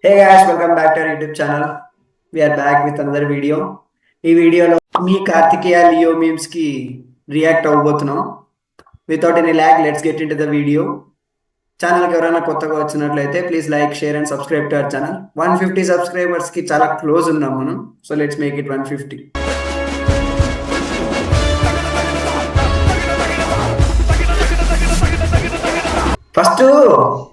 Hey guys, welcome back to our YouTube channel. We are back with another video. ఈ వీడియోలో మీ Karthikeya Leo memes కి react అవ్వబోతున్నాం. Without any lag let's get in to the video. ఛానల్కి ఎవరైనా కొత్తగా వచ్చినట్లయితే please like share and subscribe to our channel. 150 subscribers కి చాలా క్లోజ్ ఉన్నాం మనం. So let's make it 150. First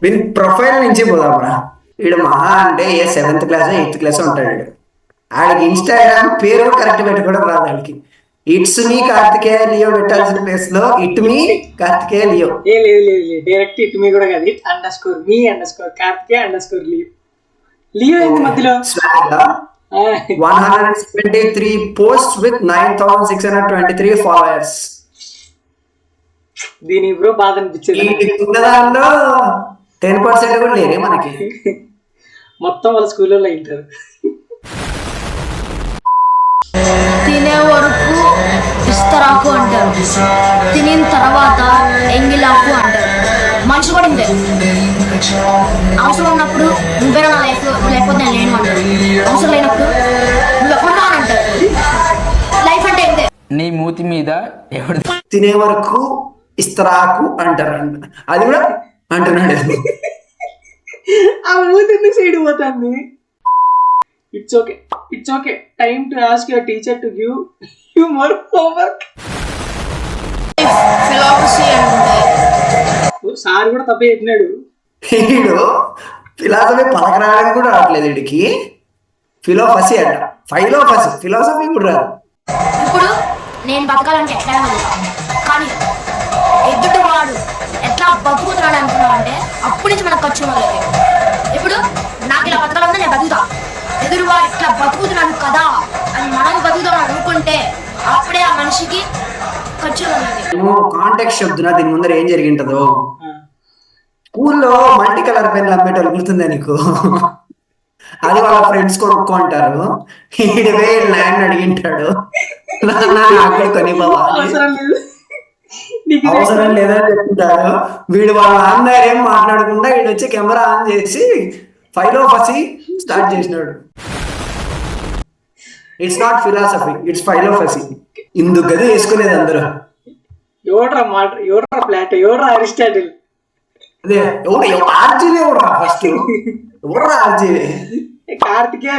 వీని ప్రొఫైల్ నుంచి పోదామరా. వీడు మహా అంటే ఏ 7th క్లాస్ 8th క్లాస్ ఉంటాడు. ఆడికి ఇన్స్టాగ్రామ్ పేరు కరెక్ట్ పెట్టుకోవడం రాదు. ఆడికి ఇట్స్ మీ కార్తికేయ లియో పెట్టాల్సిన ప్లేస్ లో it me Karthikeya Leo. Direct it me కూడా కాదు, it underscore me underscore Karthikeya underscore Leo. Leo ఏంది మధ్యలో 173 పోస్ట్ విత్ 9623 ఫాలోవర్స్. దీని బ్రో బాధ అనిపించింది. దానిలో 10% కూడా లేరే మనకి. మొత్తం వాళ్ళ స్కూల్లో ఇంటారు. తినే వరకు ఇస్తరాకు అంటారు, తినిన తర్వాత ఎంగిలాకు అంటారు. మనిషి కూడా ఇంతే, అవసరం ఉన్నప్పుడు నువ్వేనా నా లైఫ్, లేకపోతే నేను లేను అంటారు. అవసరం లేనప్పుడు నువ్వు అంటారు. లైఫ్ అంటే ఇంతే. నీ మూతి మీద ఎవరు తినే వరకు ఇస్తరాకు అంటారు. అది కూడా అంటున్నాడు. ఆ మూతి సైడ్ పోతుంది. It's okay time to ask your teacher to give you more homework. Philosophy అంటే సార్ కూడా తప్పే చెప్పినాడు. వీడు ఫిలాసఫీ పలకరాడానికి కూడా రావట్లేదు వీడికి. ఫిలాసఫీ అంట, ఫిలాసఫీ కూడా రాదు. ఇప్పుడు నేను బతకాలంటే ఎట్లా బతుకుతాను, కానీ ఎదుటి వాడు ఎట్లా బతుకుతున్నాడు అనుకున్నావు అంటే అప్పటి నుంచి మనకు ఖర్చు మొదలైతే. ఇప్పుడు నాకు ఇలా బతకాలన్నా నేను బతుకుతా, ఎదురు వాడు ఇట్లా బతుకుతున్నాను కదా అని మనం బతుకుతాం అనుకుంటే అప్పుడే ఆ మనిషికి ఖర్చు మొదలైతే. కాంటాక్ట్ చెప్తున్నా, దీని ముందర ఏం జరిగింటదో. స్కూల్లో మల్టీ కలర్ పెన్లు అమ్మేటోళ్ళు గుర్తుందా నీకు? అది వాళ్ళ ఫ్రెండ్స్ కొనుక్కో అంటారు. ఈడివే ల్యాండ్ అడిగింటాడు, నాకు కొని బాబా అవసరం లేదని చెప్తుంటాడు. వీడు వాళ్ళ నాన్న ఏం మాట్లాడకుండా వీడు వచ్చి కెమెరా ఆన్ చేసి ఫైలోఫసీ స్టార్ట్ చేసినాడు. It's not philosophy, it's philophasy. ఇందుకు గది వేసుకునేది అందరూ. ఎవడ్రా ప్లాట్, ఎవడ్రా అరిస్టాటిల్, అదే ఎవడు ఆర్జీవే ఎవడ్రా ఫస్ట్, ఎవడ్రా ఆర్జీవే? Karthikeya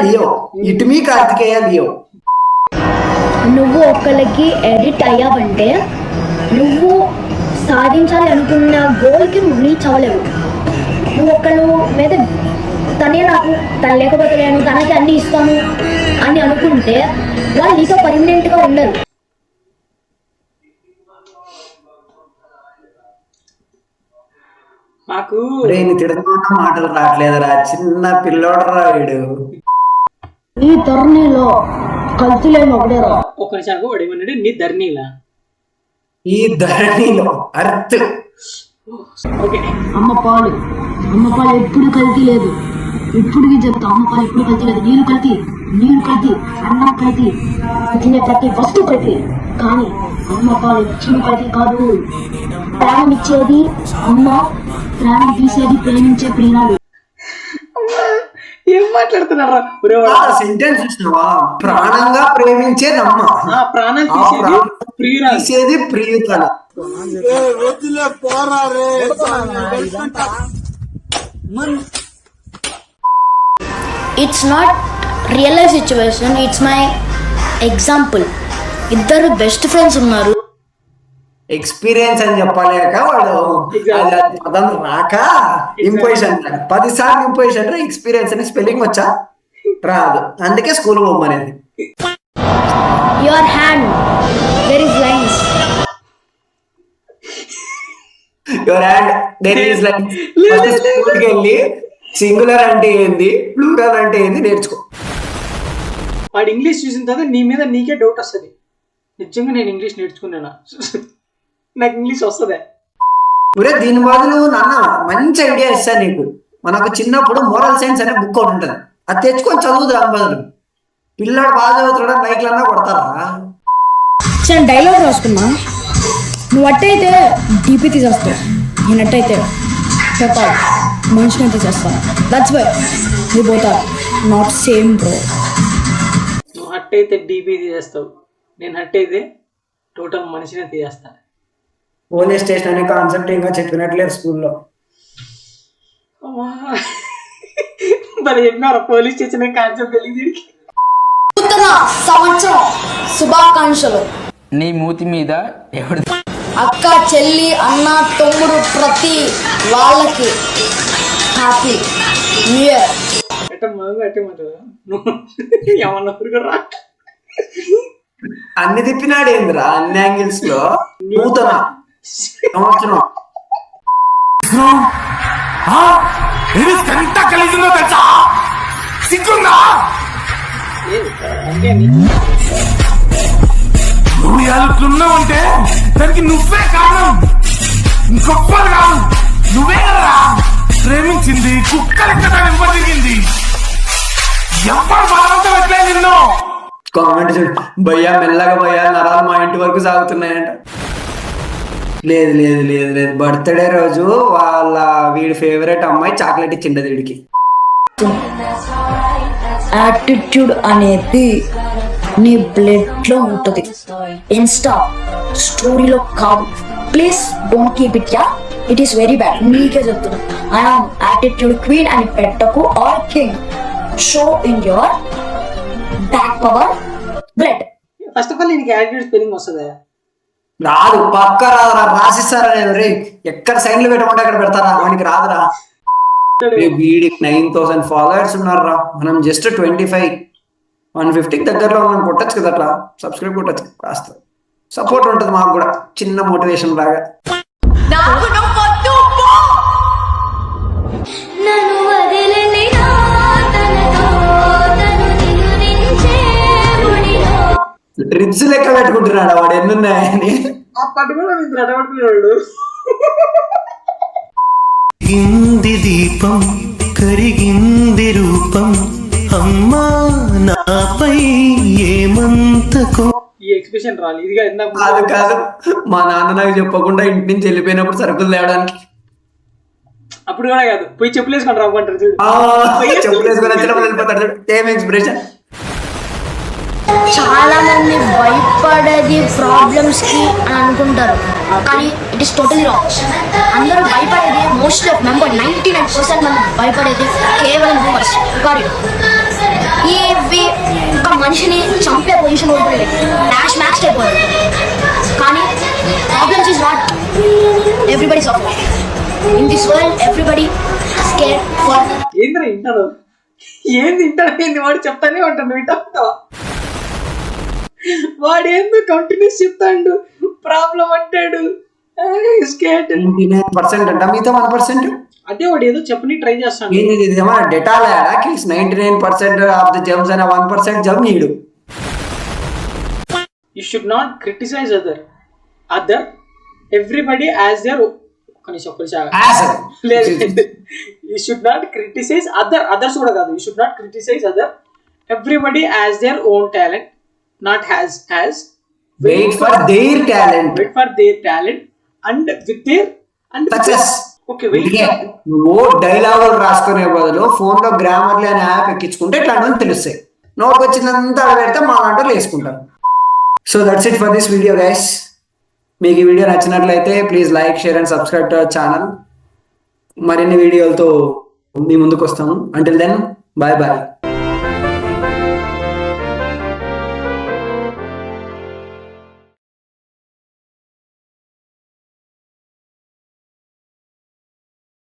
Leo, it me Karthikeya Leo. నువ్వు ఒకళ్ళకి ఎడిట్ అయ్యావంటే నువ్వు సాధించాలి అనుకున్న గోల్కి నువ్వు రీచ్ అవ్వలేవు. నువ్వు ఒకళ్ళు మీద తనే నాకు, తను లేకపోతే నేను తనకి అన్ని ఇస్తాను అని అనుకుంటే వాళ్ళు నీతో పర్మనెంట్గా ఉండరు. నాకు తిడుతున్న మాటలు రావట్లేదురా, చిన్న పిల్లోడరా వీడు. ఈ ధరణిలో కల్తీలేని ఒకటేరా. ఒక నిమిషానికి వాడేమన్నాడు, నీ ధరణిలా, ఈ ధరణిలో అర్త్. ఓకే, అమ్మ పాలు ఎప్పుడు కల్తీ లేదు. ఇప్పుడు చెప్తా, అమ్మ పాలు ఎప్పుడు కల్తీ లేదు. నీళ్ళు కల్తీ, అన్నం కల్తీ, తినే ప్రతి వస్తువు కల్తీ. కానీ అమ్మ పాలు ఎప్పుడు కల్తీ కాదు. ప్రాణం ఇచ్చేది అమ్మ, ప్రాణం తీసేది ప్రేమించే ప్రియురాలు. ఏం మాట్లాడుతున్నారా? సెంటెన్స్ చూసినావా? ప్రాణంగా ప్రేమించేది అమ్మ, ప్రాణం తీసేది ప్రియురాలు. It's not real life situation, it's my example. ఇద్దరు బెస్ట్ ఫ్రెండ్స్ ఉన్నారు. ఎక్స్పీరియన్స్ అని చెప్పలేక వాడు అతను రాక ఇంపోజిషన్ 10 సార్లు ఇంపోజిషన్ ఎక్స్పీరియన్స్ అని స్పెల్లింగ్ వచ్చా రాదు, అందుకే స్కూల్ పోమనేది. Your hand there is lines, your hand there is lines. స్కూల్కి వెళ్ళి సింగులర్ అంటే ఏంది, ప్లూరల్ అంటే ఏంది నేర్చుకో. వాడు ఇంగ్లీష్ చూసిన తర్వాత నీ మీద నీకే డౌట్ వస్తుంది, నిజంగా నేను ఇంగ్లీష్ నేర్చుకున్నానా, నాకు ఇంగ్లీష్ వస్తుందే. ఒరే దీని బదులు నాన్న మంచి ఐడియా ఇస్తాను నీకు. మనకు చిన్నప్పుడు మోరల్ సైన్స్ అనే బుక్ ఒకటి ఉంటుంది, అది తెచ్చుకొని చదువు. దాని బదులు పిల్లాడు బాగా చదువుతాడా బైక్లన్నా కొడతారా? డైలాగ్ రాసుకున్నా, నువ్వు అట్టయితే డీపీ తీసేస్తావు, నేనట్టయితే చెప్పాలి. మనిషిని అయితే చేస్తాను. That's why we both are not same bro. నువ్వు హట్ అయితే డీపీ తీసేస్తావు, నేను హట్ అయితే టోటల్ మనిషినే తీసేస్తాను. పోలీస్ స్టేషన్ అనే కాన్సెప్ట్ ఇంకా చెప్పినట్లేదు స్కూల్లో. మరి చెప్పినారా పోలీస్ స్టేషన్ కాన్సెప్ట్ తెలియదు. నూతన సంవత్సరం శుభాకాంక్షలు. నీ మూతి మీద ఎవరి అక్క, చెల్లి, అన్న, తమ్ముడు ప్రతి వాళ్ళకి హ్యాపీ న్యూ ఇయర్. నువ్వు ఏమన్నా రా. అన్ని తిప్పినాడు ఏందిరా అన్ని యాంగిల్స్ లో. నూతన సంవత్సరం నువ్వు ఎలాగున్నావంటే దానికి నువ్వే కారణం, ఇంకొప్పలు కాదు. నువ్వే కదా ప్రేమించింది, కుక్కలెక్క వెంపదిగింది. ఎవరు బలవంతం ఎట్లే నిన్ను. కామెంట్ చూడు, భయ్యా మెల్లగా భయ్యా నరాలు మా ఇంటి వరకు సాగుతున్నాయంట. లేదు లేదు లేదు లేదు, బర్త్డే రోజు వీడి ఫేవరెట్ అమ్మాయి చాక్లెట్ ఇచ్చిండదు వీడికి. యాటిట్యూడ్ అనేది నీ బ్లడ్ లో ఉంటుంది, ఇన్స్టా స్టోరీలో కాదు. Please don't keep it. Yeah, it is very bad. నీకే చెప్తున్నా, ఐఎమ్ యాటిట్యూడ్ క్వీన్ అని పెట్టకు or king. Show in your back power blood. First of all నీకు యాటిట్యూడ్ స్పెల్లింగ్ వస్తుందా? రాదు, పక్క రాదురా. రాసిస్తారా నేను రే, ఎక్కడ సైన్లు పెట్టమంటే అక్కడ పెడతారా, వానికి రాదురా. వీడికి 9,000 ఫాలోవర్స్ ఉన్నారా, మనం జస్ట్ 25, 150 దగ్గరలో మనం కొట్టచ్చు కదా. అట్లా సబ్స్క్రైబ్ కొట్టచ్చు, కాస్త సపోర్ట్ ఉంటుంది మాకు కూడా, చిన్న మోటివేషన్ లాగా. రిబ్స్ లెక్క పెట్టుకుంటున్నాడు వాడు ఎన్నున్నాయని. అప్పటి కూడా మీరు అడగడుతున్నాడు. ఇంది దీపం కరిగింది రూపం, అమ్మా నాపై ఏమంతకో. ఈ ఎక్స్ప్రెషన్ రాలి ఇదిగా ఇందాక. కాదు కాదు, మా నాన్న నాకు చెప్పకుండా ఇంటి నుంచి వెళ్ళిపోయినప్పుడు సరుకులు తేవడానికి. అప్పుడు కూడా కాదు, పోయి చెప్పులు వేసుకొని రమ్మంటారు చూడు. చెప్పులు వేసుకొని వచ్చినప్పుడు వెళ్ళిపోతాడు చూడు, సేమ్ ఎక్స్ప్రెషన్. చాలా మంది భయపడేది ప్రాబ్లమ్స్ కి అని అనుకుంటారు, కానీ ఇట్ ఇస్ టోటలీ రాంగ్. అందరూ భయపడేది మోస్ట్లీ ఆఫ్ మెంబర్ 99% మంది భయపడేది కేవలం రూమర్స్. ఇవి ఒక మనిషిని చంపే పొజిషన్ ఉంటుంది, డాష్ మ్యాక్స్ అయిపోతుంది. కానీ problems is not everybody suffer in this world. Everybody scare for. ఏంద్రా వింటాడు, ఏంది వింటాడు, ఏంది వాడు చెప్తానే ఉంటాడు, వింటావా? వాడు ఏందో కంటిన్యూస్ చెప్తాడు, ప్రాబ్లం అంటాడు, 99% అంట, మిగతా 1%. అదే వాడు ఏదో చెప్పని ట్రై చేస్తాడు. ఏమైనా Dettol kills 99% of the germs అయినా 1% germ need. You should not criticize other everybody as their. You should not criticize others కూడా కాదు. You should not criticize other everybody as their own talent, not has wait for their talent and with their and success. Okay, wait. నువ్వు డైలాగులు రాసుకునే బదులు phone లో Grammarly అనే app ఎక్కించుకుంటే ఇట్లాంటివన్నీ తెలుస్తాయి. నోట్కి వచ్చినంత పెడితే మా లాంటి వేసుకుంటారు. So that's it for this video guys. మీకు ఈ వీడియో నచ్చినట్లయితే please like, share and subscribe to our channel. మరిన్ని వీడియోలతో మీ ముందుకు వస్తాము. Until then, bye bye.